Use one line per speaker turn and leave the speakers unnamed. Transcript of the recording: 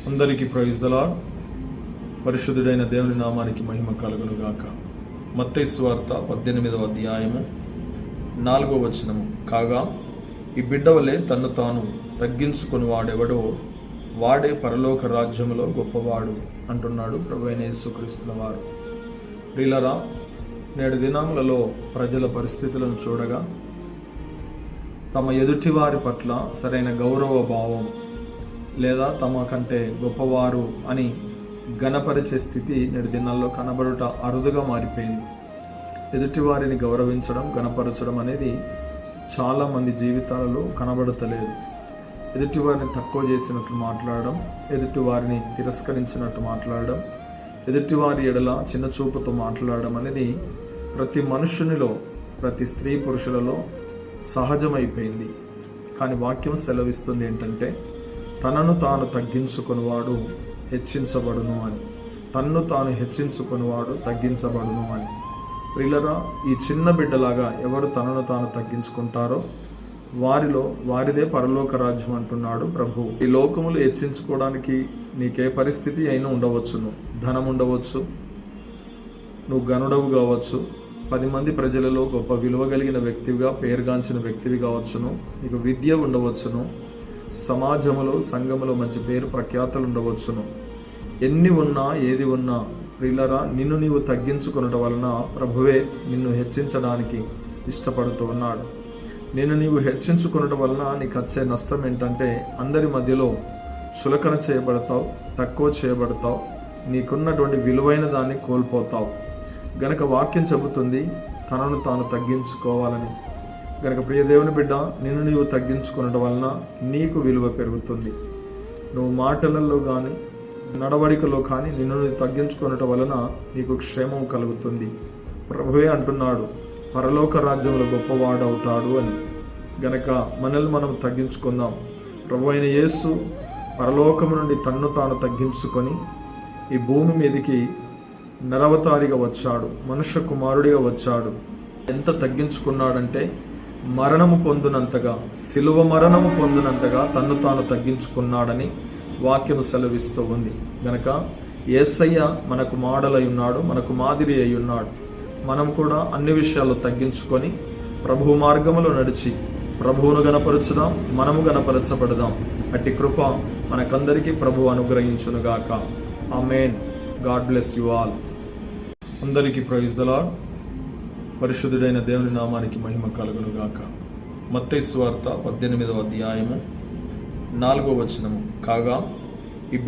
అందరికీ praise the Lord. పరిశుద్ధుడైన దేవుని నామానికి మహిమ కలుగును గాక. మత్తయి సువార్త 18వ అధ్యాయము 4వ వచనము. కాగా ఈ బిడ్డ వలె తన్ను తాను తగ్గించుకుని వాడెవడో వాడే పరలోక రాజ్యములో గొప్పవాడు అంటున్నాడు ప్రభువైన యేసుక్రీస్తుల వారు. ప్రియులారా, నేడు దినములలో ప్రజల పరిస్థితులను చూడగా తమ ఎదుటి వారి పట్ల సరైన గౌరవ భావం లేదా తమ కంటే గొప్పవారు అని ఘనపరిచే స్థితి నేడు దినాల్లో కనబడుట అరుదుగా మారిపోయింది. ఎదుటి వారిని గౌరవించడం, ఘనపరచడం అనేది చాలా మంది జీవితాలలో కనబడతలేదు. ఎదుటి వారిని తక్కువ చేసినట్లు మాట్లాడడం, ఎదుటి వారిని తిరస్కరించినట్టు మాట్లాడడం, ఎదుటి వారి ఎడల చిన్న చూపుతో మాట్లాడడం అనేది ప్రతి మనుషునిలో, ప్రతి స్త్రీ పురుషులలో సహజమైపోయింది. కానీ వాక్యం సెలవిస్తుంది ఏంటంటే, తనను తాను తగ్గించుకునివాడు హెచ్చించబడును అని. తన్ను తాను హెచ్చించుకునివాడు తగ్గించబడును అని. ప్రియులారా, ఈ చిన్న బిడ్డలాగా ఎవరు తనను తాను తగ్గించుకుంటారో వారిదే పరలోక రాజ్యం అంటున్నాడు ప్రభు. ఈ లోకములు హెచ్చించుకోవడానికి నీకే పరిస్థితి అయినా ఉండవచ్చును. ధనం ఉండవచ్చు, నువ్వు గనుడవు కావచ్చు, 10 మంది ప్రజలలో గొప్ప విలువ కలిగిన వ్యక్తివిగా, పేరుగాంచిన వ్యక్తివి కావచ్చును, నీకు విద్య ఉండవచ్చును, సమాజంలో సంఘములో మంచి పేరు ప్రఖ్యాతలు ఉండవచ్చును. ఎన్ని ఉన్నా ఏది ఉన్నా ప్రియులారా, నిన్ను నీవు తగ్గించుకునటం వలన ప్రభువే నిన్ను హెచ్చించడానికి ఇష్టపడుతూ ఉన్నాడు. నిన్ను నీవు హెచ్చించుకునటం వలన నీకు వచ్చే నష్టం ఏంటంటే, అందరి మధ్యలో చులకన చేయబడతావు, తక్కువ చేయబడతావు, నీకున్నటువంటి విలువైన దాన్ని కోల్పోతావు. గనక వాక్యం చెబుతుంది తనను తాను తగ్గించుకోవాలని. గనక ప్రియ దేవుని బిడ్డ, నిన్ను నీవు తగ్గించుకునడం వలన నీకు విలువ పెరుగుతుంది. నువ్వు మాటలలో కానీ నడవడికలో కానీ నిన్ను నీవు తగ్గించుకునటం వలన నీకు క్షేమం కలుగుతుంది. ప్రభువే అంటున్నాడు పరలోక రాజ్యంలో గొప్పవాడు అవుతాడు అని. గనక మనల్ని మనం తగ్గించుకుందాం. ప్రభు అయిన యేసు పరలోకము నుండి తన్ను తాను తగ్గించుకొని ఈ భూమి మీదకి నరవతారిగా వచ్చాడు, మనుష్య కుమారుడిగా వచ్చాడు. ఎంత తగ్గించుకున్నాడంటే, మరణము పొందినంతగా, శిలువ మరణము పొందినంతగా తన్ను తాను తగ్గించుకున్నాడని వాక్యము సెలవిస్తూ ఉంది. గనక యేసయ్య మనకు మోడల్ అయి ఉన్నాడు, మనకు మాదిరి అయి ఉన్నాడు. మనం కూడా అన్ని విషయాల్లో తగ్గించుకొని ప్రభు మార్గములో నడిచి ప్రభువును గణపరచుదాం, మనము గణపరచబడదాం. అట్టి కృప మనకందరికీ ప్రభు అనుగ్రహించునుగాక. Amen. God bless you all. అందరికీ ప్రైజ్ ది లార్డ్. పరిశుద్ధుడైన దేవుని నామానికి మహిమ కలుగును గాక. మత్తయి సువార్త 18వ అధ్యాయము 4వ వచనము. కాగా